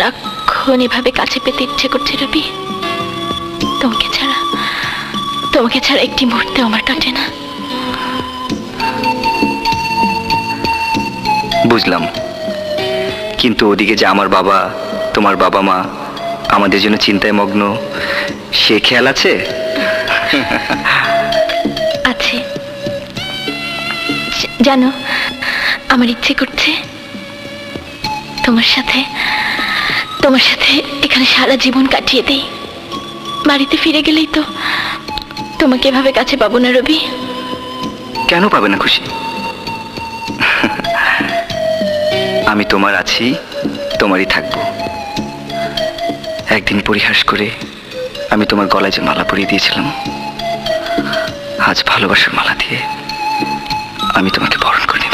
সারাক্ষণ এভাবে কাছে পেতে ইচ্ছে করছে রবি। তোমাকে ছাড়া একটি মুহূর্তে আমার কাটে না। বুঝলাম, কিন্তু ওদিকে যে আমার বাবা, তোমার বাবা মা আমাদের জন্য চিন্তায় মগ্ন, সে খেয়াল আছে? আছে। জানো, আমার ইচ্ছে করছে তোমার সাথে এখানে সারা জীবন কাটিয়ে দেই। বাড়িতে ফিরে গেলেই তো তোমাকে এভাবে কাছে পাবো না রবি। কেন পাবে না খুশি? আমি তোমার আছি, তোমারই থাকবো। একদিন পরিহাস করে আমি তোমার গলায় যে মালা পরিয়ে দিয়েছিলাম, আজ ভালোবাসার মালা দিয়ে আমি তোমাকে বরণ করে